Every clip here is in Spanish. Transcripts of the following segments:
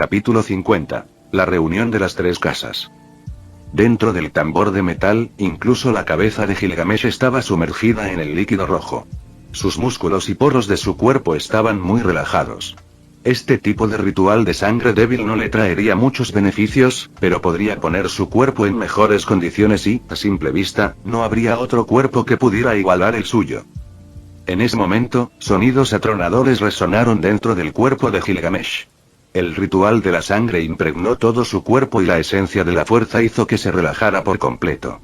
Capítulo 50. La reunión de las tres casas. Dentro del tambor de metal, incluso la cabeza de Gilgamesh estaba sumergida en el líquido rojo. Sus músculos y poros de su cuerpo estaban muy relajados. Este tipo de ritual de sangre débil no le traería muchos beneficios, pero podría poner su cuerpo en mejores condiciones y, a simple vista, no habría otro cuerpo que pudiera igualar el suyo. En ese momento, sonidos atronadores resonaron dentro del cuerpo de Gilgamesh. El ritual de la sangre impregnó todo su cuerpo y la esencia de la fuerza hizo que se relajara por completo.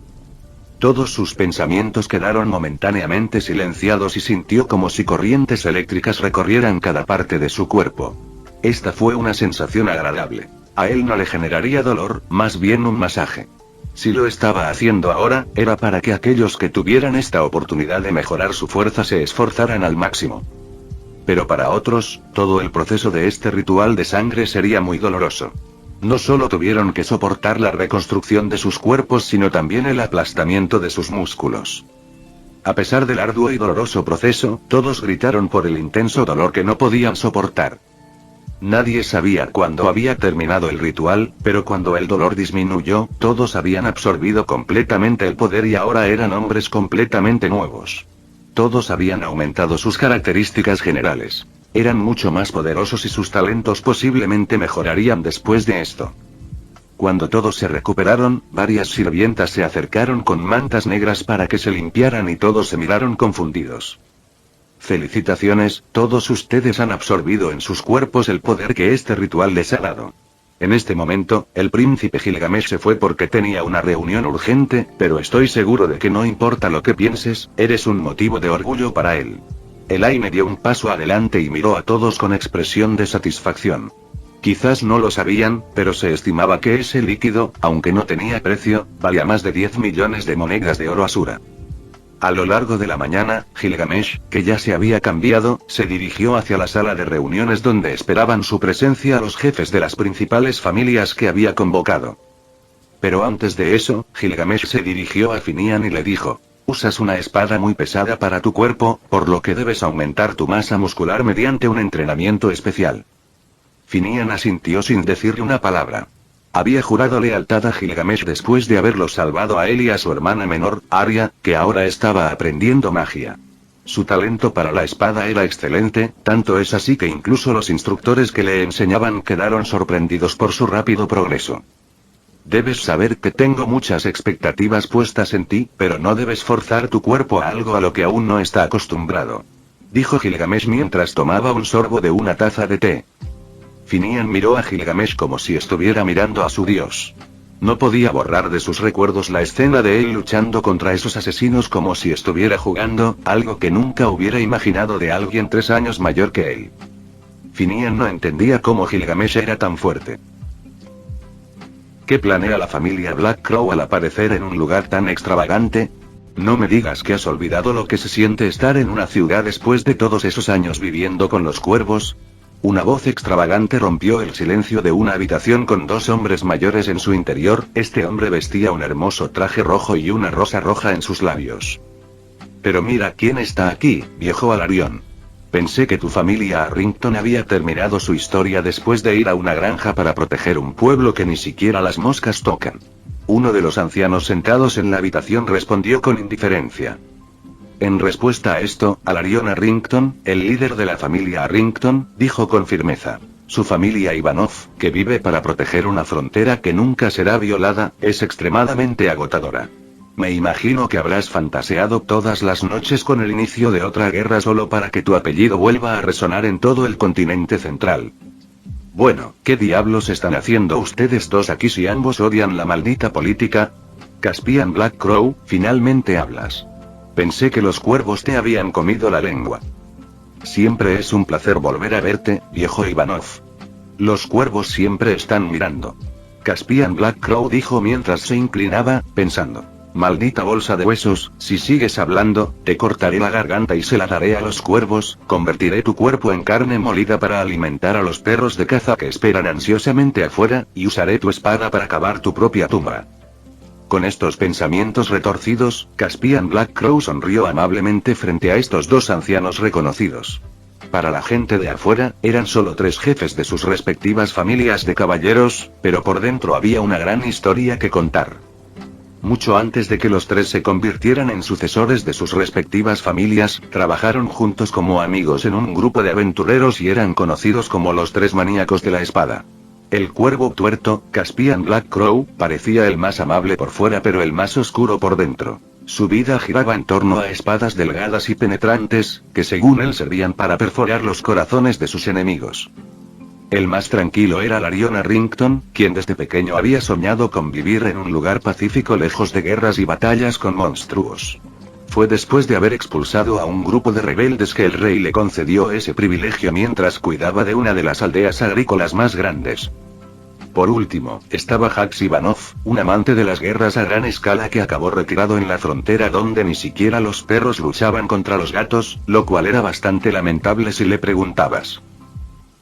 Todos sus pensamientos quedaron momentáneamente silenciados y sintió como si corrientes eléctricas recorrieran cada parte de su cuerpo. Esta fue una sensación agradable. A él no le generaría dolor, más bien un masaje. Si lo estaba haciendo ahora, era para que aquellos que tuvieran esta oportunidad de mejorar su fuerza se esforzaran al máximo. Pero para otros, todo el proceso de este ritual de sangre sería muy doloroso. No solo tuvieron que soportar la reconstrucción de sus cuerpos, sino también el aplastamiento de sus músculos. A pesar del arduo y doloroso proceso, todos gritaron por el intenso dolor que no podían soportar. Nadie sabía cuándo había terminado el ritual, pero cuando el dolor disminuyó, todos habían absorbido completamente el poder y ahora eran hombres completamente nuevos. Todos habían aumentado sus características generales. Eran mucho más poderosos y sus talentos posiblemente mejorarían después de esto. Cuando todos se recuperaron, varias sirvientas se acercaron con mantas negras para que se limpiaran y todos se miraron confundidos. Felicitaciones, todos ustedes han absorbido en sus cuerpos el poder que este ritual les ha dado. En este momento, el príncipe Gilgamesh se fue porque tenía una reunión urgente, pero estoy seguro de que no importa lo que pienses, eres un motivo de orgullo para él. El Aine dio un paso adelante y miró a todos con expresión de satisfacción. Quizás no lo sabían, pero se estimaba que ese líquido, aunque no tenía precio, valía más de 10 millones de monedas de oro Asura. A lo largo de la mañana, Gilgamesh, que ya se había cambiado, se dirigió hacia la sala de reuniones donde esperaban su presencia los jefes de las principales familias que había convocado. Pero antes de eso, Gilgamesh se dirigió a Finian y le dijo: usas una espada muy pesada para tu cuerpo, por lo que debes aumentar tu masa muscular mediante un entrenamiento especial. Finian asintió sin decirle una palabra. Había jurado lealtad a Gilgamesh después de haberlo salvado a él y a su hermana menor, Arya, que ahora estaba aprendiendo magia. Su talento para la espada era excelente, tanto es así que incluso los instructores que le enseñaban quedaron sorprendidos por su rápido progreso. Debes saber que tengo muchas expectativas puestas en ti, pero no debes forzar tu cuerpo a algo a lo que aún no está acostumbrado, dijo Gilgamesh mientras tomaba un sorbo de una taza de té. Finian miró a Gilgamesh como si estuviera mirando a su dios. No podía borrar de sus recuerdos la escena de él luchando contra esos asesinos como si estuviera jugando, algo que nunca hubiera imaginado de alguien 3 años mayor que él. Finian no entendía cómo Gilgamesh era tan fuerte. ¿Qué planea la familia Black Crow al aparecer en un lugar tan extravagante? No me digas que has olvidado lo que se siente estar en una ciudad después de todos esos años viviendo con los cuervos. Una voz extravagante rompió el silencio de una habitación con 2 hombres mayores en su interior. Este hombre vestía un hermoso traje rojo y una rosa roja en sus labios. Pero mira quién está aquí, viejo Alarión. Pensé que tu familia Arrington había terminado su historia después de ir a una granja para proteger un pueblo que ni siquiera las moscas tocan. Uno de los ancianos sentados en la habitación respondió con indiferencia. En respuesta a esto, Alarion Arrington, el líder de la familia Arrington, dijo con firmeza: su familia Ivanov, que vive para proteger una frontera que nunca será violada, es extremadamente agotadora. Me imagino que habrás fantaseado todas las noches con el inicio de otra guerra solo para que tu apellido vuelva a resonar en todo el continente central. Bueno, ¿qué diablos están haciendo ustedes dos aquí si ambos odian la maldita política? Caspian Black Crow, finalmente hablas. Pensé que los cuervos te habían comido la lengua. Siempre es un placer volver a verte, viejo Ivanov. Los cuervos siempre están mirando. Caspian Black Crow dijo mientras se inclinaba, pensando: maldita bolsa de huesos, si sigues hablando, te cortaré la garganta y se la daré a los cuervos, convertiré tu cuerpo en carne molida para alimentar a los perros de caza que esperan ansiosamente afuera, y usaré tu espada para cavar tu propia tumba. Con estos pensamientos retorcidos, Caspian Black Crow sonrió amablemente frente a estos 2 ancianos reconocidos. Para la gente de afuera, eran solo 3 jefes de sus respectivas familias de caballeros, pero por dentro había una gran historia que contar. Mucho antes de que los 3 se convirtieran en sucesores de sus respectivas familias, trabajaron juntos como amigos en un grupo de aventureros y eran conocidos como los 3 maníacos de la espada. El cuervo tuerto, Caspian Black Crow, parecía el más amable por fuera pero el más oscuro por dentro. Su vida giraba en torno a espadas delgadas y penetrantes, que según él servían para perforar los corazones de sus enemigos. El más tranquilo era Larion Arrington, quien desde pequeño había soñado con vivir en un lugar pacífico lejos de guerras y batallas con monstruos. Fue después de haber expulsado a un grupo de rebeldes que el rey le concedió ese privilegio mientras cuidaba de una de las aldeas agrícolas más grandes. Por último, estaba Hax Ivanov, un amante de las guerras a gran escala que acabó retirado en la frontera donde ni siquiera los perros luchaban contra los gatos, lo cual era bastante lamentable si le preguntabas.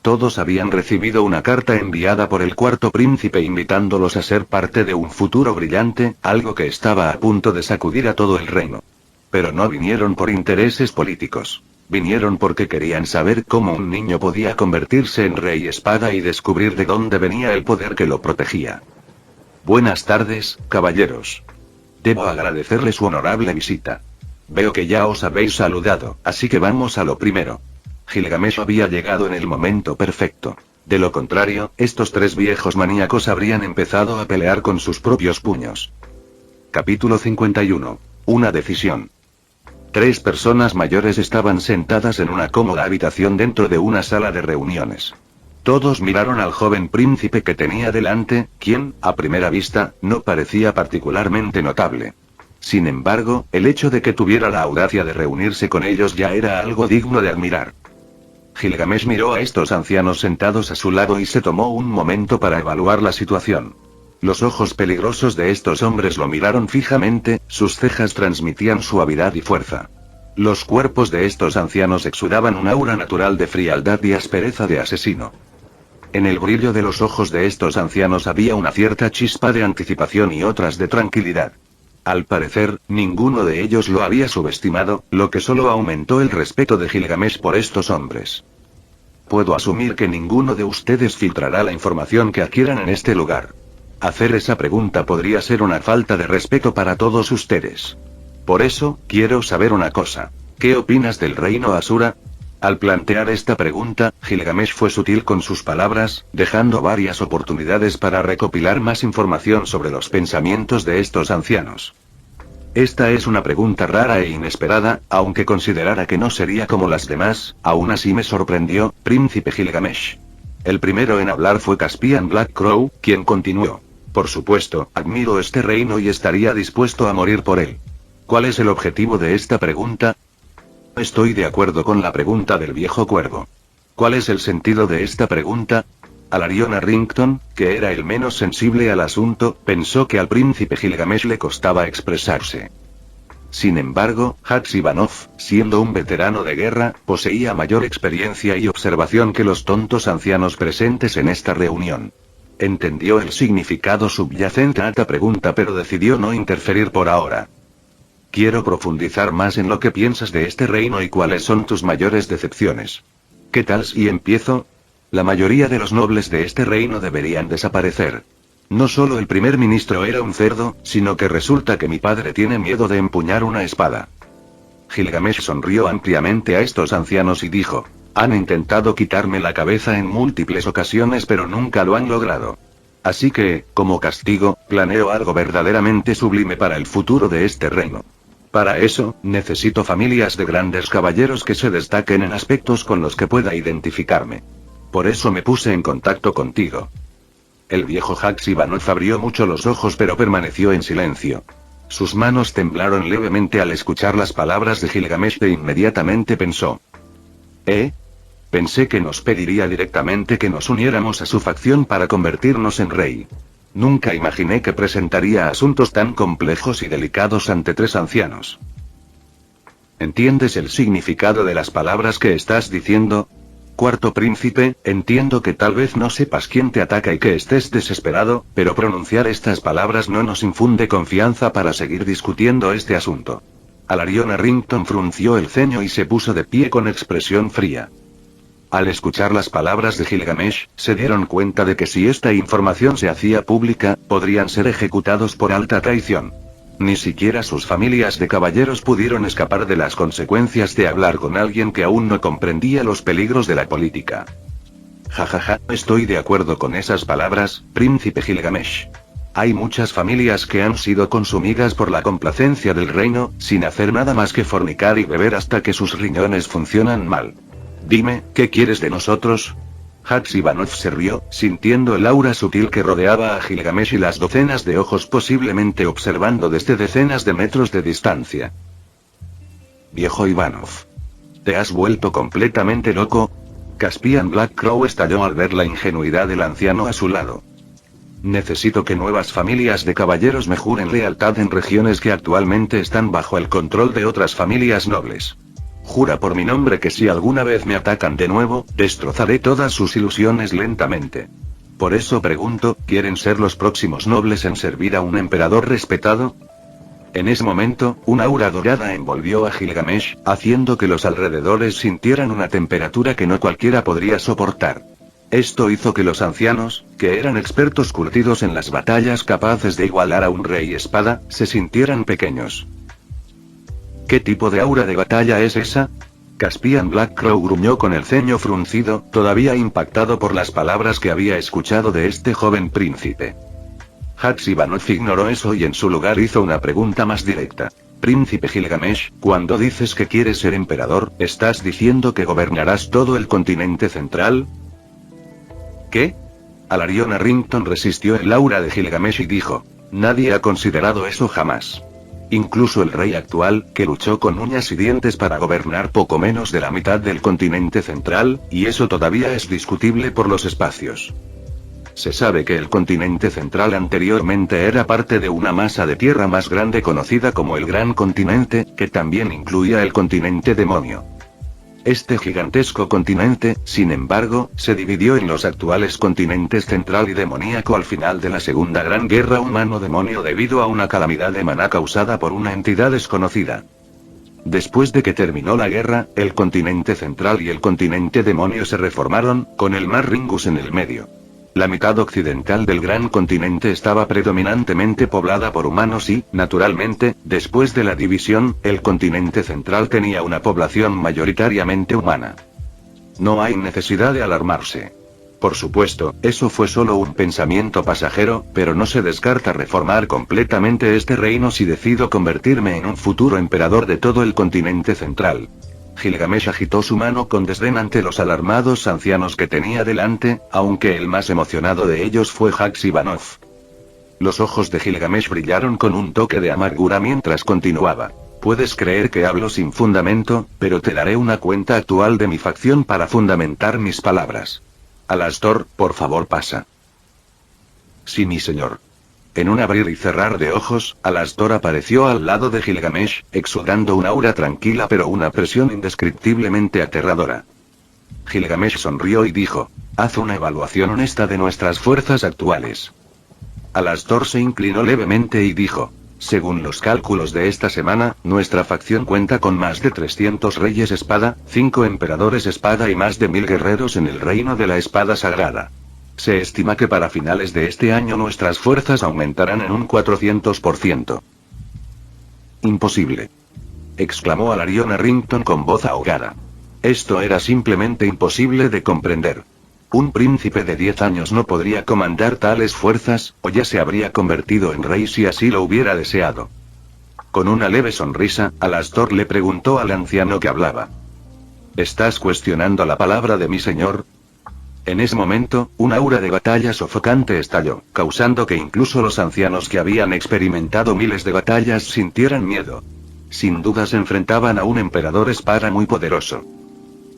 Todos habían recibido una carta enviada por el cuarto príncipe invitándolos a ser parte de un futuro brillante, algo que estaba a punto de sacudir a todo el reino. Pero no vinieron por intereses políticos. Vinieron porque querían saber cómo un niño podía convertirse en rey espada y descubrir de dónde venía el poder que lo protegía. Buenas tardes, caballeros. Debo agradecerle su honorable visita. Veo que ya os habéis saludado, así que vamos a lo primero. Gilgamesh había llegado en el momento perfecto. De lo contrario, estos 3 viejos maníacos habrían empezado a pelear con sus propios puños. Capítulo 51. Una decisión. 3 personas mayores estaban sentadas en una cómoda habitación dentro de una sala de reuniones. Todos miraron al joven príncipe que tenía delante, quien, a primera vista, no parecía particularmente notable. Sin embargo, el hecho de que tuviera la audacia de reunirse con ellos ya era algo digno de admirar. Gilgamesh miró a estos ancianos sentados a su lado y se tomó un momento para evaluar la situación. Los ojos peligrosos de estos hombres lo miraron fijamente, sus cejas transmitían suavidad y fuerza. Los cuerpos de estos ancianos exudaban un aura natural de frialdad y aspereza de asesino. En el brillo de los ojos de estos ancianos había una cierta chispa de anticipación y otras de tranquilidad. Al parecer, ninguno de ellos lo había subestimado, lo que solo aumentó el respeto de Gilgamesh por estos hombres. Puedo asumir que ninguno de ustedes filtrará la información que adquieran en este lugar. Hacer esa pregunta podría ser una falta de respeto para todos ustedes. Por eso, quiero saber una cosa. ¿Qué opinas del reino Asura? Al plantear esta pregunta, Gilgamesh fue sutil con sus palabras, dejando varias oportunidades para recopilar más información sobre los pensamientos de estos ancianos. Esta es una pregunta rara e inesperada, aunque considerara que no sería como las demás, aún así me sorprendió, príncipe Gilgamesh. El primero en hablar fue Caspian Black Crow, quien continuó. Por supuesto, admiro este reino y estaría dispuesto a morir por él. ¿Cuál es el objetivo de esta pregunta? Estoy de acuerdo con la pregunta del viejo cuervo. ¿Cuál es el sentido de esta pregunta? Larion Arrington, que era el menos sensible al asunto, pensó que al príncipe Gilgamesh le costaba expresarse. Sin embargo, Hax Ivanov, siendo un veterano de guerra, poseía mayor experiencia y observación que los tontos ancianos presentes en esta reunión. Entendió el significado subyacente a esta pregunta pero decidió no interferir por ahora. Quiero profundizar más en lo que piensas de este reino y cuáles son tus mayores decepciones. ¿Qué tal si empiezo? La mayoría de los nobles de este reino deberían desaparecer. No solo el primer ministro era un cerdo, sino que resulta que mi padre tiene miedo de empuñar una espada. Gilgamesh sonrió ampliamente a estos ancianos y dijo: han intentado quitarme la cabeza en múltiples ocasiones pero nunca lo han logrado. Así que, como castigo, planeo algo verdaderamente sublime para el futuro de este reino. Para eso, necesito familias de grandes caballeros que se destaquen en aspectos con los que pueda identificarme. Por eso me puse en contacto contigo. El viejo Hax Ivanov abrió mucho los ojos pero permaneció en silencio. Sus manos temblaron levemente al escuchar las palabras de Gilgamesh e inmediatamente pensó. Pensé que nos pediría directamente que nos uniéramos a su facción para convertirnos en rey. Nunca imaginé que presentaría asuntos tan complejos y delicados ante 3 ancianos. ¿Entiendes el significado de las palabras que estás diciendo? Cuarto príncipe, entiendo que tal vez no sepas quién te ataca y que estés desesperado, pero pronunciar estas palabras no nos infunde confianza para seguir discutiendo este asunto. Larion Arrington frunció el ceño y se puso de pie con expresión fría. Al escuchar las palabras de Gilgamesh, se dieron cuenta de que si esta información se hacía pública, podrían ser ejecutados por alta traición. Ni siquiera sus familias de caballeros pudieron escapar de las consecuencias de hablar con alguien que aún no comprendía los peligros de la política. Jajaja, estoy de acuerdo con esas palabras, príncipe Gilgamesh. Hay muchas familias que han sido consumidas por la complacencia del reino, sin hacer nada más que fornicar y beber hasta que sus riñones funcionan mal. Dime, ¿qué quieres de nosotros? Haxibanov se rió, sintiendo el aura sutil que rodeaba a Gilgamesh y las docenas de ojos posiblemente observando desde decenas de metros de distancia. Viejo Ivanov. ¿Te has vuelto completamente loco? Caspian Black Crow estalló al ver la ingenuidad del anciano a su lado. Necesito que nuevas familias de caballeros me juren lealtad en regiones que actualmente están bajo el control de otras familias nobles. Jura por mi nombre que si alguna vez me atacan de nuevo, destrozaré todas sus ilusiones lentamente. Por eso pregunto, ¿quieren ser los próximos nobles en servir a un emperador respetado? En ese momento, una aura dorada envolvió a Gilgamesh, haciendo que los alrededores sintieran una temperatura que no cualquiera podría soportar. Esto hizo que los ancianos, que eran expertos curtidos en las batallas capaces de igualar a un rey espada, se sintieran pequeños. ¿Qué tipo de aura de batalla es esa? Caspian Black Crow gruñó con el ceño fruncido, todavía impactado por las palabras que había escuchado de este joven príncipe. Haxibanov ignoró eso y en su lugar hizo una pregunta más directa. Príncipe Gilgamesh, cuando dices que quieres ser emperador, ¿estás diciendo que gobernarás todo el continente central? ¿Qué? Alarion Arrington resistió el aura de Gilgamesh y dijo: nadie ha considerado eso jamás. Incluso el rey actual, que luchó con uñas y dientes para gobernar poco menos de la mitad del continente central, y eso todavía es discutible por los espacios. Se sabe que el continente central anteriormente era parte de una masa de tierra más grande conocida como el Gran Continente, que también incluía el continente demonio. Este gigantesco continente, sin embargo, se dividió en los actuales continentes central y demoníaco al final de la Segunda Gran Guerra humano-demonio debido a una calamidad de maná causada por una entidad desconocida. Después de que terminó la guerra, el continente central y el continente demonio se reformaron, con el mar Ringus en el medio. La mitad occidental del gran continente estaba predominantemente poblada por humanos y, naturalmente, después de la división, el continente central tenía una población mayoritariamente humana. No hay necesidad de alarmarse. Por supuesto, eso fue solo un pensamiento pasajero, pero no se descarta reformar completamente este reino si decido convertirme en un futuro emperador de todo el continente central. Gilgamesh agitó su mano con desdén ante los alarmados ancianos que tenía delante, aunque el más emocionado de ellos fue Haxibanov. Los ojos de Gilgamesh brillaron con un toque de amargura mientras continuaba. Puedes creer que hablo sin fundamento, pero te daré una cuenta actual de mi facción para fundamentar mis palabras. Alastor, por favor pasa. Sí, mi señor. En un abrir y cerrar de ojos, Alastor apareció al lado de Gilgamesh, exudando una aura tranquila pero una presión indescriptiblemente aterradora. Gilgamesh sonrió y dijo: haz una evaluación honesta de nuestras fuerzas actuales. Alastor se inclinó levemente y dijo: según los cálculos de esta semana, nuestra facción cuenta con más de 300 reyes espada, 5 emperadores espada y más de 1000 guerreros en el reino de la espada sagrada. Se estima que para finales de este año nuestras fuerzas aumentarán en un 400%. Imposible. Exclamó Alarion Arrington con voz ahogada. Esto era simplemente imposible de comprender. Un príncipe de 10 años no podría comandar tales fuerzas, o ya se habría convertido en rey si así lo hubiera deseado. Con una leve sonrisa, Alastor le preguntó al anciano que hablaba: ¿estás cuestionando la palabra de mi señor? En ese momento, un aura de batalla sofocante estalló, causando que incluso los ancianos que habían experimentado miles de batallas sintieran miedo. Sin duda se enfrentaban a un emperador espada muy poderoso.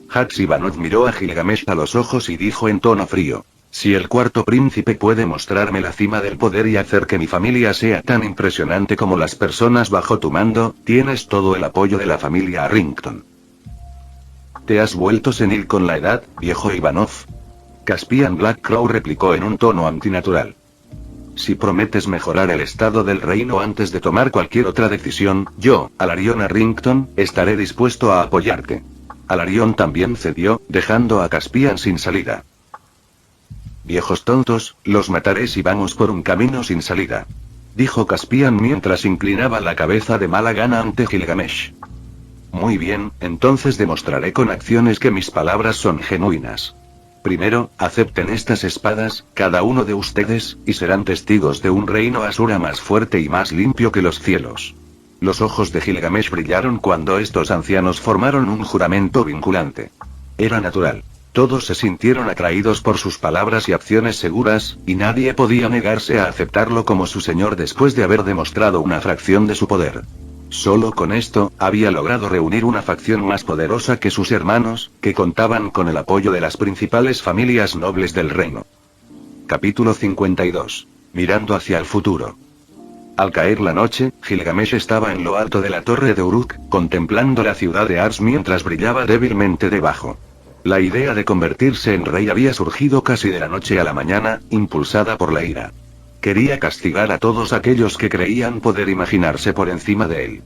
Haxibanov miró a Gilgamesh a los ojos y dijo en tono frío: si el cuarto príncipe puede mostrarme la cima del poder y hacer que mi familia sea tan impresionante como las personas bajo tu mando, tienes todo el apoyo de la familia Arrington. ¿Te has vuelto senil con la edad, viejo Ivanov? Caspian Black Crow replicó en un tono antinatural. Si prometes mejorar el estado del reino antes de tomar cualquier otra decisión, yo, Alarion Arrington, estaré dispuesto a apoyarte. Alarión también cedió, dejando a Caspian sin salida. Viejos tontos, los mataré si vamos por un camino sin salida, dijo Caspian mientras inclinaba la cabeza de mala gana ante Gilgamesh. Muy bien, entonces demostraré con acciones que mis palabras son genuinas. Primero, acepten estas espadas, cada uno de ustedes, y serán testigos de un reino Asura más fuerte y más limpio que los cielos. Los ojos de Gilgamesh brillaron cuando estos ancianos formaron un juramento vinculante. Era natural. Todos se sintieron atraídos por sus palabras y acciones seguras, y nadie podía negarse a aceptarlo como su señor después de haber demostrado una fracción de su poder. Solo con esto, había logrado reunir una facción más poderosa que sus hermanos, que contaban con el apoyo de las principales familias nobles del reino. Capítulo 52. Mirando hacia el futuro. Al caer la noche, Gilgamesh estaba en lo alto de la torre de Uruk, contemplando la ciudad de Ars mientras brillaba débilmente debajo. La idea de convertirse en rey había surgido casi de la noche a la mañana, impulsada por la ira. Quería castigar a todos aquellos que creían poder imaginarse por encima de él.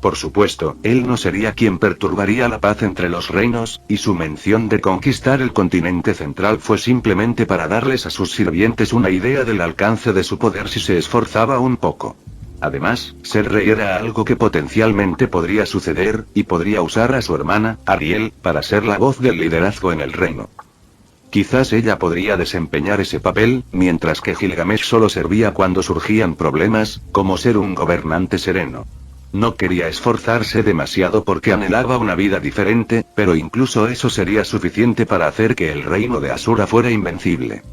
Por supuesto, él no sería quien perturbaría la paz entre los reinos, y su mención de conquistar el continente central fue simplemente para darles a sus sirvientes una idea del alcance de su poder si se esforzaba un poco. Además, ser rey era algo que potencialmente podría suceder, y podría usar a su hermana, Ariel, para ser la voz del liderazgo en el reino. Quizás ella podría desempeñar ese papel, mientras que Gilgamesh solo servía cuando surgían problemas, como ser un gobernante sereno. No quería esforzarse demasiado porque anhelaba una vida diferente, pero incluso eso sería suficiente para hacer que el reino de Asura fuera invencible.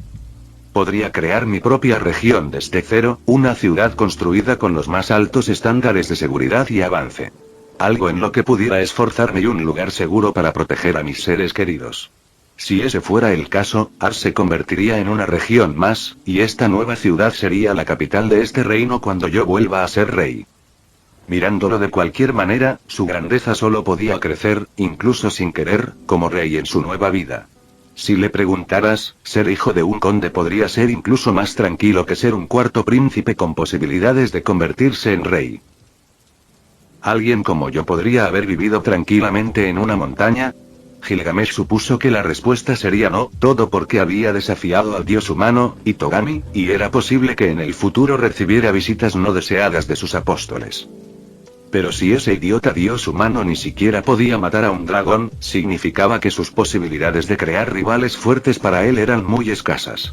Podría crear mi propia región desde cero, una ciudad construida con los más altos estándares de seguridad y avance. Algo en lo que pudiera esforzarme y un lugar seguro para proteger a mis seres queridos. Si ese fuera el caso, Ars se convertiría en una región más, y esta nueva ciudad sería la capital de este reino cuando yo vuelva a ser rey. Mirándolo de cualquier manera, su grandeza solo podía crecer, incluso sin querer, como rey en su nueva vida. Si le preguntaras, ser hijo de un conde podría ser incluso más tranquilo que ser un cuarto príncipe con posibilidades de convertirse en rey. ¿Alguien como yo podría haber vivido tranquilamente en una montaña? Gilgamesh supuso que la respuesta sería no, todo porque había desafiado al dios humano, Itogami, y era posible que en el futuro recibiera visitas no deseadas de sus apóstoles. Pero si ese idiota dios humano ni siquiera podía matar a un dragón, significaba que sus posibilidades de crear rivales fuertes para él eran muy escasas.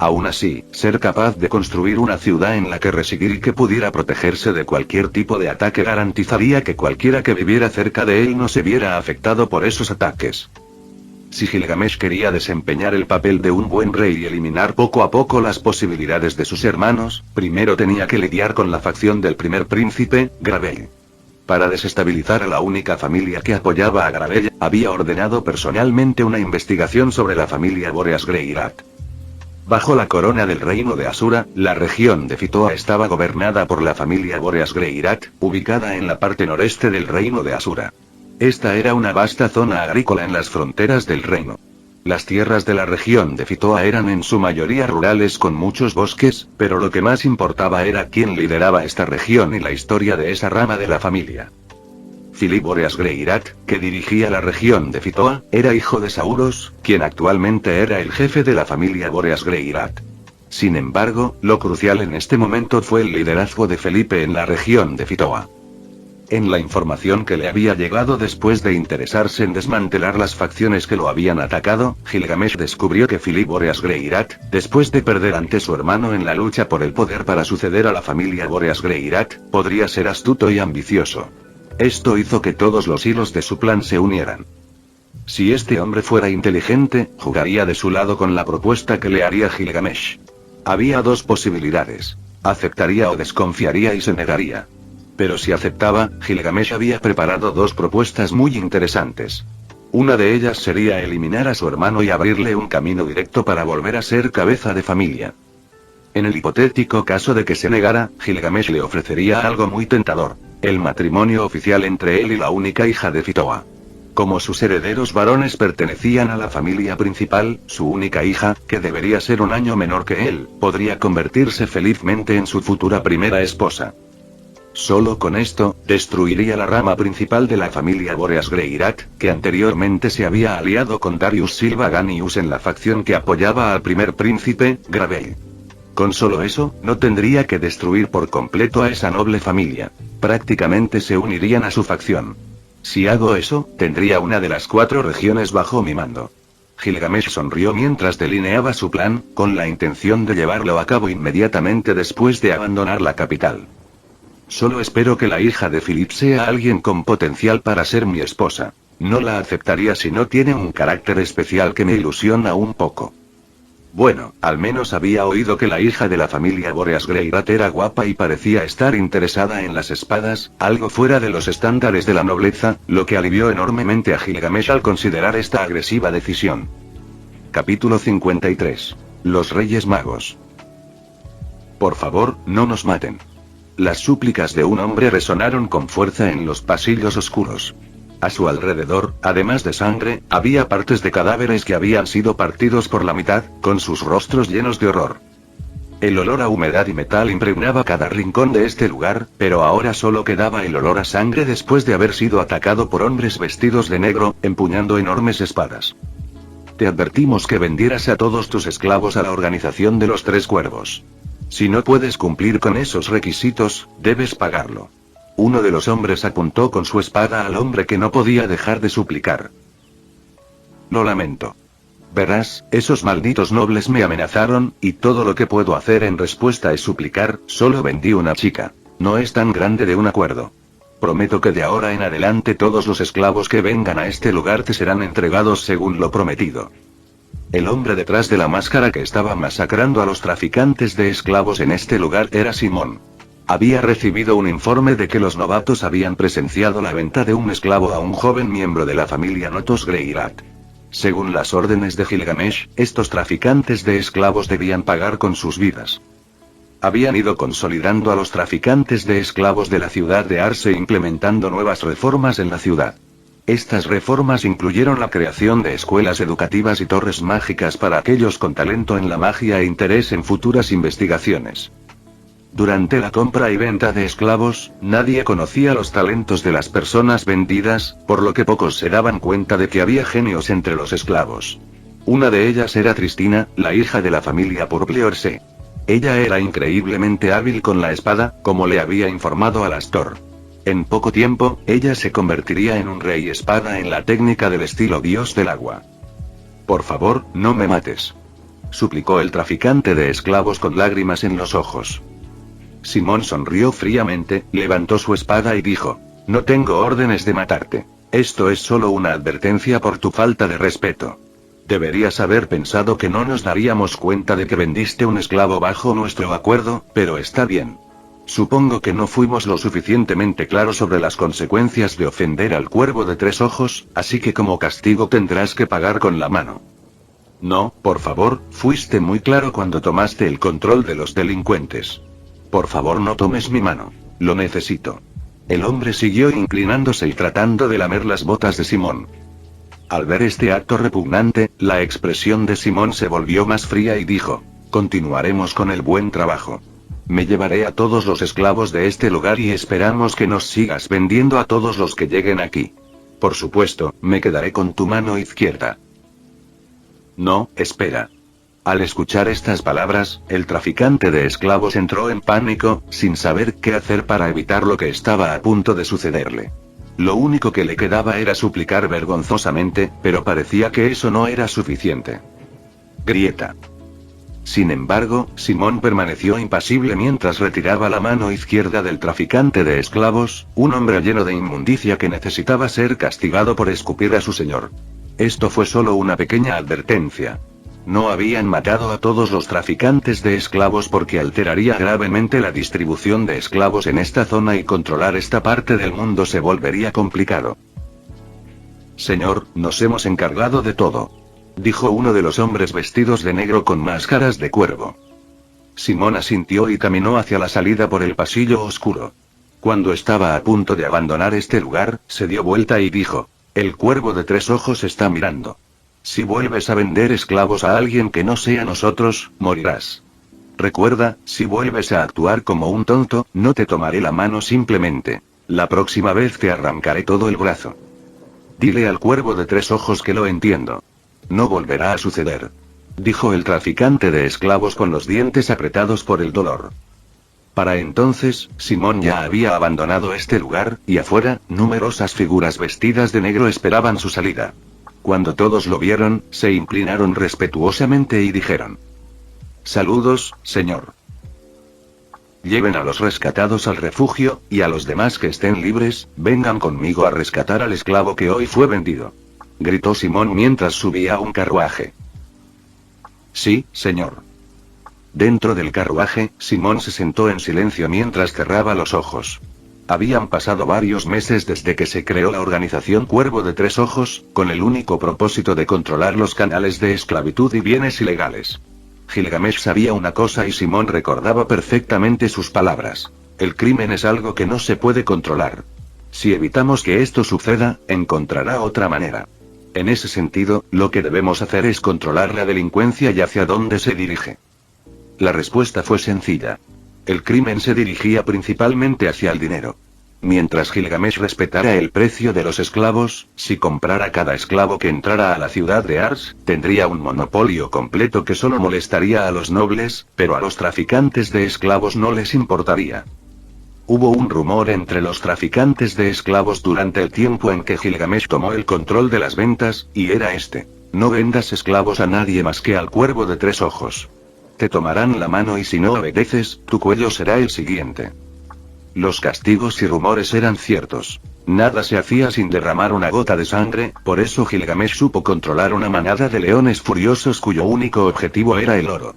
Aún así, ser capaz de construir una ciudad en la que residir y que pudiera protegerse de cualquier tipo de ataque garantizaría que cualquiera que viviera cerca de él no se viera afectado por esos ataques. Si Gilgamesh quería desempeñar el papel de un buen rey y eliminar poco a poco las posibilidades de sus hermanos, primero tenía que lidiar con la facción del primer príncipe, Gravel. Para desestabilizar a la única familia que apoyaba a Gravel, había ordenado personalmente una investigación sobre la familia Boreas Greirat. Bajo la corona del reino de Asura, la región de Fitoa estaba gobernada por la familia Boreas Greirat, ubicada en la parte noreste del reino de Asura. Esta era una vasta zona agrícola en las fronteras del reino. Las tierras de la región de Fitoa eran en su mayoría rurales con muchos bosques, pero lo que más importaba era quién lideraba esta región y la historia de esa rama de la familia. Philip Boreas Greirat, que dirigía la región de Fitoa, era hijo de Sauros, quien actualmente era el jefe de la familia Boreas Greirat. Sin embargo, lo crucial en este momento fue el liderazgo de Felipe en la región de Fitoa. En la información que le había llegado después de interesarse en desmantelar las facciones que lo habían atacado, Gilgamesh descubrió que Philip Boreas Greirat, después de perder ante su hermano en la lucha por el poder para suceder a la familia Boreas Greirat, podría ser astuto y ambicioso. Esto hizo que todos los hilos de su plan se unieran. Si este hombre fuera inteligente, jugaría de su lado con la propuesta que le haría Gilgamesh. Había dos posibilidades. Aceptaría o desconfiaría y se negaría. Pero si aceptaba, Gilgamesh había preparado dos propuestas muy interesantes. Una de ellas sería eliminar a su hermano y abrirle un camino directo para volver a ser cabeza de familia. En el hipotético caso de que se negara, Gilgamesh le ofrecería algo muy tentador: el matrimonio oficial entre él y la única hija de Fitoa. Como sus herederos varones pertenecían a la familia principal, su única hija, que debería ser un año menor que él, podría convertirse felizmente en su futura primera esposa. Solo con esto, destruiría la rama principal de la familia Boreas Greirat, que anteriormente se había aliado con Darius Silva Ganius en la facción que apoyaba al primer príncipe, Gravel. Con solo eso, no tendría que destruir por completo a esa noble familia. Prácticamente se unirían a su facción. Si hago eso, tendría una de las 4 regiones bajo mi mando. Gilgamesh sonrió mientras delineaba su plan, con la intención de llevarlo a cabo inmediatamente después de abandonar la capital. Solo espero que la hija de Philip sea alguien con potencial para ser mi esposa. No la aceptaría si no tiene un carácter especial que me ilusiona un poco. Bueno, al menos había oído que la hija de la familia Boreas Greirat era guapa y parecía estar interesada en las espadas, algo fuera de los estándares de la nobleza, lo que alivió enormemente a Gilgamesh al considerar esta agresiva decisión. Capítulo 53. Los Reyes Magos. Por favor, no nos maten. Las súplicas de un hombre resonaron con fuerza en los pasillos oscuros. A su alrededor, además de sangre, había partes de cadáveres que habían sido partidos por la mitad, con sus rostros llenos de horror. El olor a humedad y metal impregnaba cada rincón de este lugar, pero ahora solo quedaba el olor a sangre después de haber sido atacado por hombres vestidos de negro, empuñando enormes espadas. Te advertimos que vendieras a todos tus esclavos a la organización de los 3 cuervos. Si no puedes cumplir con esos requisitos, debes pagarlo. Uno de los hombres apuntó con su espada al hombre que no podía dejar de suplicar. Lo lamento. Verás, esos malditos nobles me amenazaron, y todo lo que puedo hacer en respuesta es suplicar. Solo vendí una chica. No es tan grande de un acuerdo. Prometo que de ahora en adelante todos los esclavos que vengan a este lugar te serán entregados según lo prometido. El hombre detrás de la máscara que estaba masacrando a los traficantes de esclavos en este lugar era Simón. Había recibido un informe de que los novatos habían presenciado la venta de un esclavo a un joven miembro de la familia Notos Greirat. Según las órdenes de Gilgamesh, estos traficantes de esclavos debían pagar con sus vidas. Habían ido consolidando a los traficantes de esclavos de la ciudad de Arse implementando nuevas reformas en la ciudad. Estas reformas incluyeron la creación de escuelas educativas y torres mágicas para aquellos con talento en la magia e interés en futuras investigaciones. Durante la compra y venta de esclavos, nadie conocía los talentos de las personas vendidas, por lo que pocos se daban cuenta de que había genios entre los esclavos. Una de ellas era Tristina, la hija de la familia Purpleorse. Ella era increíblemente hábil con la espada, como le había informado Alastor. En poco tiempo, ella se convertiría en un rey espada en la técnica del estilo dios del agua. Por favor, no me mates. Suplicó el traficante de esclavos con lágrimas en los ojos. Simón sonrió fríamente, levantó su espada y dijo: No tengo órdenes de matarte. Esto es solo una advertencia por tu falta de respeto. Deberías haber pensado que no nos daríamos cuenta de que vendiste un esclavo bajo nuestro acuerdo, pero está bien. Supongo que no fuimos lo suficientemente claros sobre las consecuencias de ofender al cuervo de 3 ojos, así que como castigo tendrás que pagar con la mano. No, por favor, fuiste muy claro cuando tomaste el control de los delincuentes. Por favor, no tomes mi mano. Lo necesito. El hombre siguió inclinándose y tratando de lamer las botas de Simón. Al ver este acto repugnante, la expresión de Simón se volvió más fría y dijo: Continuaremos con el buen trabajo. Me llevaré a todos los esclavos de este lugar y esperamos que nos sigas vendiendo a todos los que lleguen aquí. Por supuesto, me quedaré con tu mano izquierda. No, espera. Al escuchar estas palabras, el traficante de esclavos entró en pánico, sin saber qué hacer para evitar lo que estaba a punto de sucederle. Lo único que le quedaba era suplicar vergonzosamente, pero parecía que eso no era suficiente. Grieta. Sin embargo, Simón permaneció impasible mientras retiraba la mano izquierda del traficante de esclavos, un hombre lleno de inmundicia que necesitaba ser castigado por escupir a su señor. Esto fue solo una pequeña advertencia. No habían matado a todos los traficantes de esclavos porque alteraría gravemente la distribución de esclavos en esta zona y controlar esta parte del mundo se volvería complicado. Señor, nos hemos encargado de todo, dijo uno de los hombres vestidos de negro con máscaras de cuervo. Simón asintió y caminó hacia la salida por el pasillo oscuro. Cuando estaba a punto de abandonar este lugar, se dio vuelta y dijo: El cuervo de 3 ojos está mirando. Si vuelves a vender esclavos a alguien que no sea nosotros, morirás. Recuerda, si vuelves a actuar como un tonto, no te tomaré la mano simplemente. La próxima vez te arrancaré todo el brazo. Dile al cuervo de 3 ojos que lo entiendo. No volverá a suceder. Dijo el traficante de esclavos con los dientes apretados por el dolor. Para entonces, Simón ya había abandonado este lugar, y afuera, numerosas figuras vestidas de negro esperaban su salida. Cuando todos lo vieron, se inclinaron respetuosamente y dijeron: «Saludos, señor. Lleven a los rescatados al refugio, y a los demás que estén libres, vengan conmigo a rescatar al esclavo que hoy fue vendido», gritó Simón mientras subía a un carruaje. «Sí, señor». Dentro del carruaje, Simón se sentó en silencio mientras cerraba los ojos. Habían pasado varios meses desde que se creó la organización Cuervo de 3 Ojos, con el único propósito de controlar los canales de esclavitud y bienes ilegales. Gilgamesh sabía una cosa y Simón recordaba perfectamente sus palabras. El crimen es algo que no se puede controlar. Si evitamos que esto suceda, encontrará otra manera. En ese sentido, lo que debemos hacer es controlar la delincuencia y hacia dónde se dirige. La respuesta fue sencilla. El crimen se dirigía principalmente hacia el dinero. Mientras Gilgamesh respetara el precio de los esclavos, si comprara cada esclavo que entrara a la ciudad de Ars, tendría un monopolio completo que solo molestaría a los nobles, pero a los traficantes de esclavos no les importaría. Hubo un rumor entre los traficantes de esclavos durante el tiempo en que Gilgamesh tomó el control de las ventas, y era este: no vendas esclavos a nadie más que al cuervo de 3 ojos. Te tomarán la mano y si no obedeces, tu cuello será el siguiente. Los castigos y rumores eran ciertos. Nada se hacía sin derramar una gota de sangre, por eso Gilgamesh supo controlar una manada de leones furiosos cuyo único objetivo era el oro.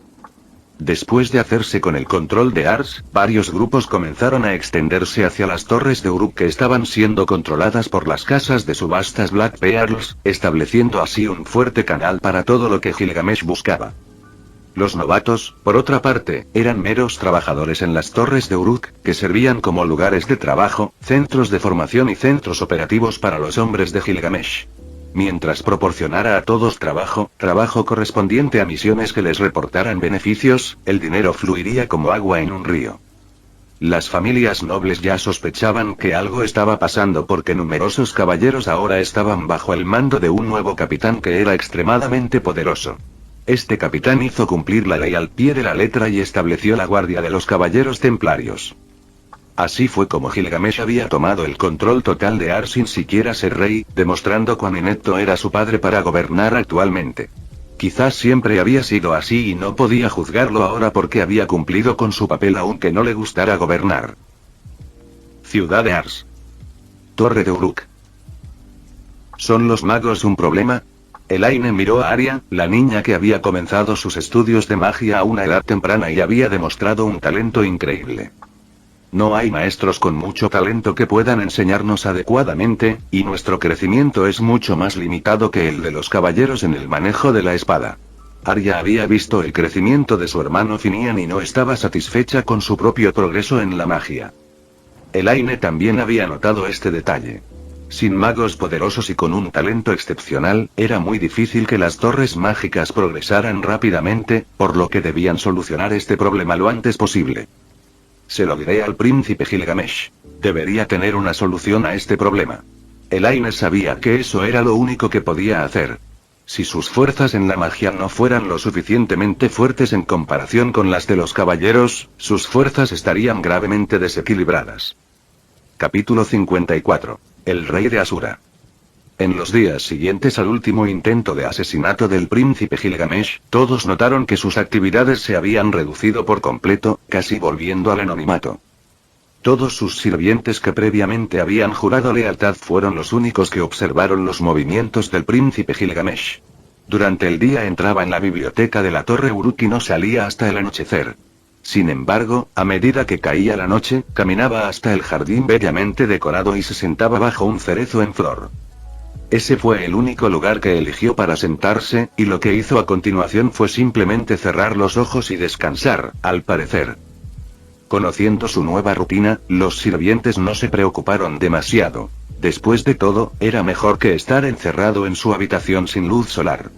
Después de hacerse con el control de Ars, varios grupos comenzaron a extenderse hacia las torres de Uruk que estaban siendo controladas por las casas de subastas Black Pearls, estableciendo así un fuerte canal para todo lo que Gilgamesh buscaba. Los novatos, por otra parte, eran meros trabajadores en las torres de Uruk, que servían como lugares de trabajo, centros de formación y centros operativos para los hombres de Gilgamesh. Mientras proporcionara a todos trabajo correspondiente a misiones que les reportaran beneficios, el dinero fluiría como agua en un río. Las familias nobles ya sospechaban que algo estaba pasando porque numerosos caballeros ahora estaban bajo el mando de un nuevo capitán que era extremadamente poderoso. Este capitán hizo cumplir la ley al pie de la letra y estableció la guardia de los caballeros templarios. Así fue como Gilgamesh había tomado el control total de Ars sin siquiera ser rey, demostrando cuán inepto era su padre para gobernar actualmente. Quizás siempre había sido así y no podía juzgarlo ahora porque había cumplido con su papel aunque no le gustara gobernar. Ciudad de Ars. Torre de Uruk. ¿Son los magos un problema? Elaine miró a Arya, la niña que había comenzado sus estudios de magia a una edad temprana y había demostrado un talento increíble. No hay maestros con mucho talento que puedan enseñarnos adecuadamente, y nuestro crecimiento es mucho más limitado que el de los caballeros en el manejo de la espada. Arya había visto el crecimiento de su hermano Finian y no estaba satisfecha con su propio progreso en la magia. Elaine también había notado este detalle. Sin magos poderosos y con un talento excepcional, era muy difícil que las torres mágicas progresaran rápidamente, por lo que debían solucionar este problema lo antes posible. Se lo diré al príncipe Gilgamesh. Debería tener una solución a este problema. Elaine sabía que eso era lo único que podía hacer. Si sus fuerzas en la magia no fueran lo suficientemente fuertes en comparación con las de los caballeros, sus fuerzas estarían gravemente desequilibradas. Capítulo 54. El rey de Asura. En los días siguientes al último intento de asesinato del príncipe Gilgamesh, todos notaron que sus actividades se habían reducido por completo, casi volviendo al anonimato. Todos sus sirvientes que previamente habían jurado lealtad fueron los únicos que observaron los movimientos del príncipe Gilgamesh. Durante el día entraba en la biblioteca de la Torre Uruk y no salía hasta el anochecer. Sin embargo, a medida que caía la noche, caminaba hasta el jardín bellamente decorado y se sentaba bajo un cerezo en flor. Ese fue el único lugar que eligió para sentarse, y lo que hizo a continuación fue simplemente cerrar los ojos y descansar, al parecer. Conociendo su nueva rutina, los sirvientes no se preocuparon demasiado. Después de todo, era mejor que estar encerrado en su habitación sin luz solar.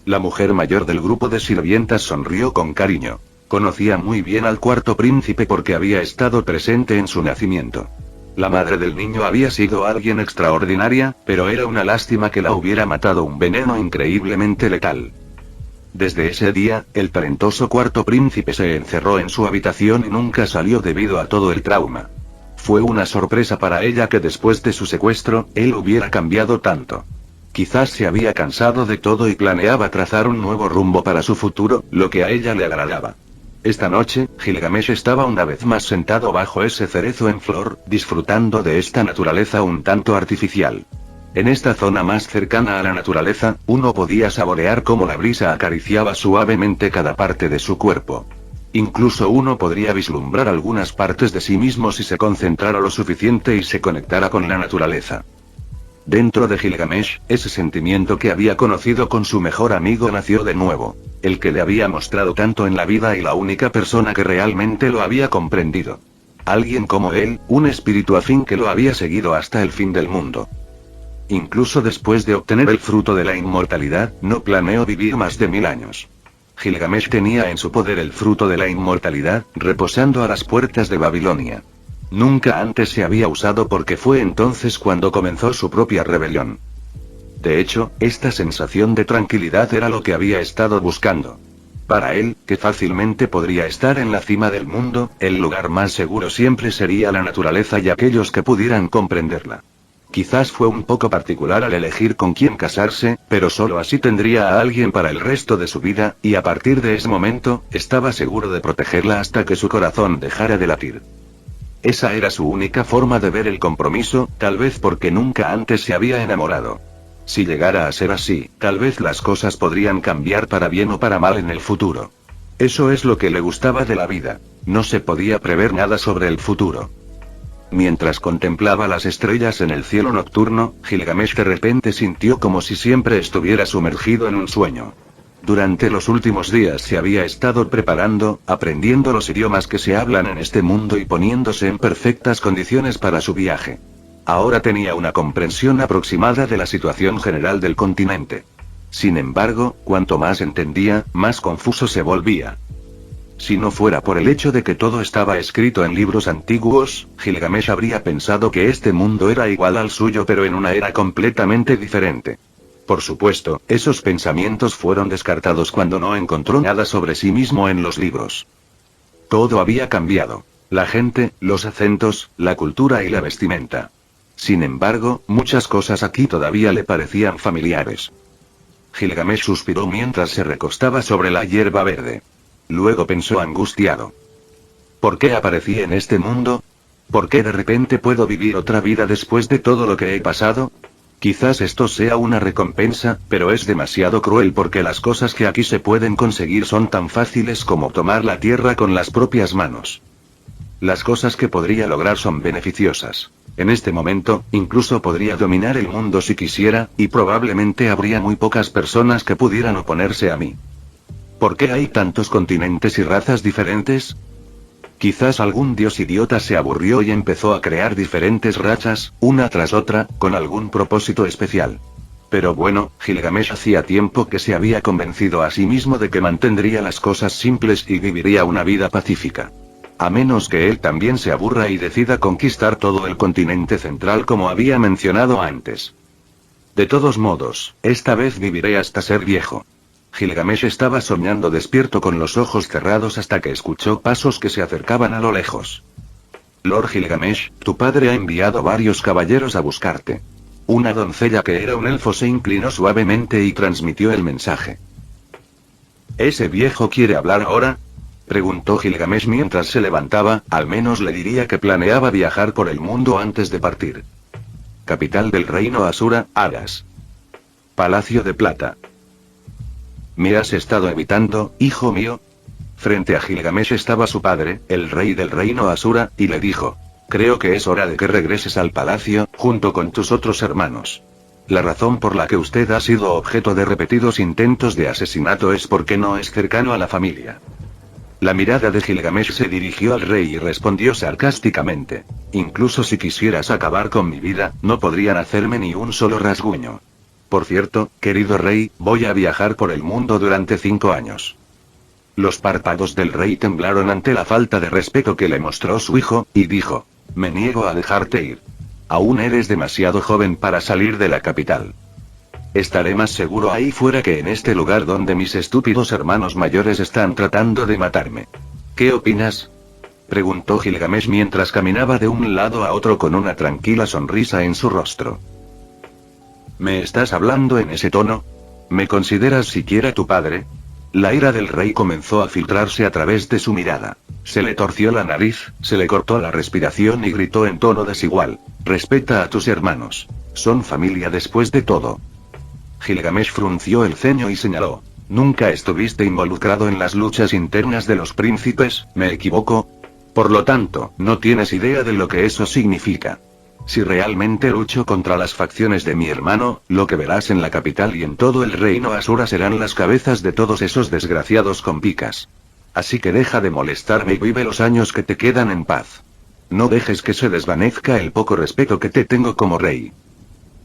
La mujer mayor del grupo de sirvientas sonrió con cariño. Conocía muy bien al cuarto príncipe porque había estado presente en su nacimiento. La madre del niño había sido alguien extraordinaria, pero era una lástima que la hubiera matado un veneno increíblemente letal. Desde ese día, el talentoso cuarto príncipe se encerró en su habitación y nunca salió debido a todo el trauma. Fue una sorpresa para ella que después de su secuestro, él hubiera cambiado tanto. Quizás se había cansado de todo y planeaba trazar un nuevo rumbo para su futuro, lo que a ella le agradaba. Esta noche, Gilgamesh estaba una vez más sentado bajo ese cerezo en flor, disfrutando de esta naturaleza un tanto artificial. En esta zona más cercana a la naturaleza, uno podía saborear cómo la brisa acariciaba suavemente cada parte de su cuerpo. Incluso uno podría vislumbrar algunas partes de sí mismo si se concentrara lo suficiente y se conectara con la naturaleza. Dentro de Gilgamesh, ese sentimiento que había conocido con su mejor amigo nació de nuevo. El que le había mostrado tanto en la vida y la única persona que realmente lo había comprendido. Alguien como él, un espíritu afín que lo había seguido hasta el fin del mundo. Incluso después de obtener el fruto de la inmortalidad, no planeó vivir más de 1000 años. Gilgamesh tenía en su poder el fruto de la inmortalidad, reposando a las puertas de Babilonia. Nunca antes se había usado porque fue entonces cuando comenzó su propia rebelión. De hecho, esta sensación de tranquilidad era lo que había estado buscando. Para él, que fácilmente podría estar en la cima del mundo, el lugar más seguro siempre sería la naturaleza y aquellos que pudieran comprenderla. Quizás fue un poco particular al elegir con quién casarse, pero solo así tendría a alguien para el resto de su vida, y a partir de ese momento, estaba seguro de protegerla hasta que su corazón dejara de latir. Esa era su única forma de ver el compromiso, tal vez porque nunca antes se había enamorado. Si llegara a ser así, tal vez las cosas podrían cambiar para bien o para mal en el futuro. Eso es lo que le gustaba de la vida. No se podía prever nada sobre el futuro. Mientras contemplaba las estrellas en el cielo nocturno, Gilgamesh de repente sintió como si siempre estuviera sumergido en un sueño. Durante los últimos días se había estado preparando, aprendiendo los idiomas que se hablan en este mundo y poniéndose en perfectas condiciones para su viaje. Ahora tenía una comprensión aproximada de la situación general del continente. Sin embargo, cuanto más entendía, más confuso se volvía. Si no fuera por el hecho de que todo estaba escrito en libros antiguos, Gilgamesh habría pensado que este mundo era igual al suyo pero en una era completamente diferente. Por supuesto, esos pensamientos fueron descartados cuando no encontró nada sobre sí mismo en los libros. Todo había cambiado. La gente, los acentos, la cultura y la vestimenta. Sin embargo, muchas cosas aquí todavía le parecían familiares. Gilgamesh suspiró mientras se recostaba sobre la hierba verde. Luego pensó angustiado. ¿Por qué aparecí en este mundo? ¿Por qué de repente puedo vivir otra vida después de todo lo que he pasado? Quizás esto sea una recompensa, pero es demasiado cruel porque las cosas que aquí se pueden conseguir son tan fáciles como tomar la tierra con las propias manos. Las cosas que podría lograr son beneficiosas. En este momento, incluso podría dominar el mundo si quisiera, y probablemente habría muy pocas personas que pudieran oponerse a mí. ¿Por qué hay tantos continentes y razas diferentes? Quizás algún dios idiota se aburrió y empezó a crear diferentes razas, una tras otra, con algún propósito especial. Pero bueno, Gilgamesh hacía tiempo que se había convencido a sí mismo de que mantendría las cosas simples y viviría una vida pacífica. A menos que él también se aburra y decida conquistar todo el continente central como había mencionado antes. De todos modos, esta vez viviré hasta ser viejo. Gilgamesh estaba soñando despierto con los ojos cerrados hasta que escuchó pasos que se acercaban a lo lejos. Lord Gilgamesh, tu padre ha enviado varios caballeros a buscarte. Una doncella que era un elfo se inclinó suavemente y transmitió el mensaje. ¿Ese viejo quiere hablar ahora?, preguntó Gilgamesh mientras se levantaba. Al menos le diría que planeaba viajar por el mundo antes de partir. Capital del reino Asura, Arras. Palacio de Plata. ¿Me has estado evitando, hijo mío? Frente a Gilgamesh estaba su padre, el rey del reino Asura, y le dijo: creo que es hora de que regreses al palacio, junto con tus otros hermanos. La razón por la que usted ha sido objeto de repetidos intentos de asesinato es porque no es cercano a la familia. La mirada de Gilgamesh se dirigió al rey y respondió sarcásticamente: incluso si quisieras acabar con mi vida, no podrían hacerme ni un solo rasguño. Por cierto, querido rey, voy a viajar por el mundo durante 5 años. Los párpados del rey temblaron ante la falta de respeto que le mostró su hijo, y dijo: me niego a dejarte ir. Aún eres demasiado joven para salir de la capital. Estaré más seguro ahí fuera que en este lugar donde mis estúpidos hermanos mayores están tratando de matarme. ¿Qué opinas?, preguntó Gilgamesh mientras caminaba de un lado a otro con una tranquila sonrisa en su rostro. ¿Me estás hablando en ese tono? ¿Me consideras siquiera tu padre? La ira del rey comenzó a filtrarse a través de su mirada. Se le torció la nariz, se le cortó la respiración y gritó en tono desigual: respeta a tus hermanos. Son familia después de todo. Gilgamesh frunció el ceño y señaló: ¿nunca estuviste involucrado en las luchas internas de los príncipes? ¿Me equivoco? Por lo tanto, no tienes idea de lo que eso significa. Si realmente lucho contra las facciones de mi hermano, lo que verás en la capital y en todo el reino Asura serán las cabezas de todos esos desgraciados con picas. Así que deja de molestarme y vive los años que te quedan en paz. No dejes que se desvanezca el poco respeto que te tengo como rey.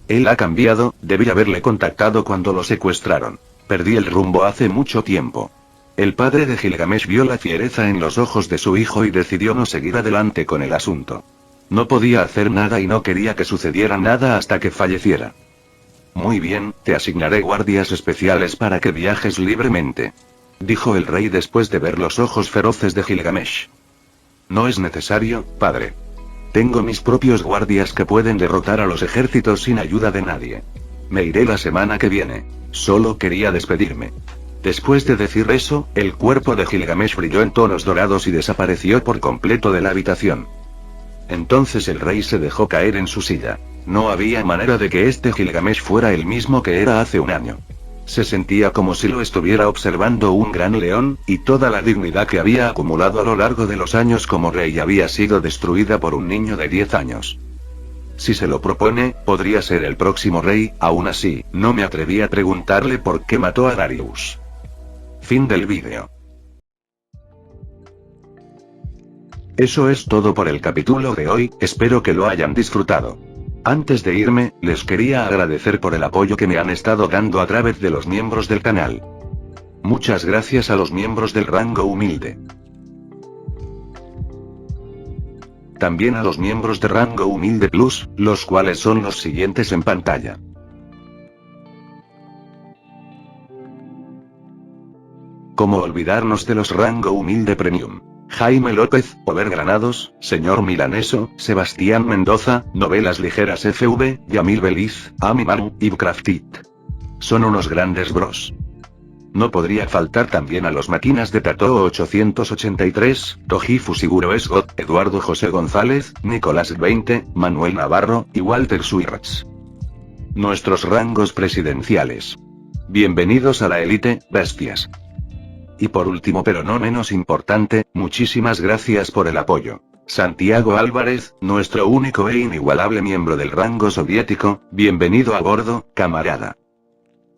Él ha cambiado, debí haberle contactado cuando lo secuestraron. Perdí el rumbo hace mucho tiempo. El padre de Gilgamesh vio la fiereza en los ojos de su hijo y decidió no seguir adelante con el asunto. No podía hacer nada y no quería que sucediera nada hasta que falleciera. Muy bien, te asignaré guardias especiales para que viajes libremente, dijo el rey después de ver los ojos feroces de Gilgamesh. No es necesario, padre. Tengo mis propios guardias que pueden derrotar a los ejércitos sin ayuda de nadie. Me iré la semana que viene. Solo quería despedirme. Después de decir eso, el cuerpo de Gilgamesh brilló en tonos dorados y desapareció por completo de la habitación. Entonces el rey se dejó caer en su silla. No había manera de que este Gilgamesh fuera el mismo que era hace un año. Se sentía como si lo estuviera observando un gran león, y toda la dignidad que había acumulado a lo largo de los años como rey había sido destruida por un niño de 10 años. Si se lo propone, podría ser el próximo rey. Aún así, no me atreví a preguntarle por qué mató a Darius. Fin del vídeo. Eso es todo por el capítulo de hoy, espero que lo hayan disfrutado. Antes de irme, les quería agradecer por el apoyo que me han estado dando a través de los miembros del canal. Muchas gracias a los miembros del rango humilde. También a los miembros de rango humilde plus, los cuales son los siguientes en pantalla. ¿Cómo olvidarnos de los rango humilde premium? Jaime López, Over Granados, Señor Milaneso, Sebastián Mendoza, Novelas Ligeras FV, Yamil Beliz, Ami Manu, Ibcraftit. Son unos grandes bros. No podría faltar también a los máquinas de Tato 883, Tojifu Siguro Esgot, Eduardo José González, Nicolás 20, Manuel Navarro, y Walter Suirats. Nuestros rangos presidenciales. Bienvenidos a la élite, bestias. Y por último pero no menos importante, muchísimas gracias por el apoyo. Santiago Álvarez, nuestro único e inigualable miembro del rango soviético, bienvenido a bordo, camarada.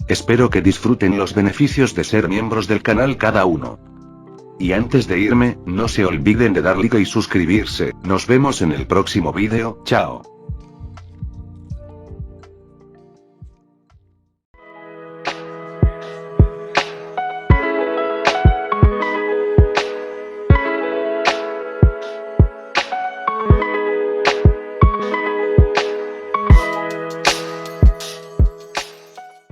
Espero que disfruten los beneficios de ser miembros del canal cada uno. Y antes de irme, no se olviden de dar like y suscribirse. Nos vemos en el próximo vídeo, chao.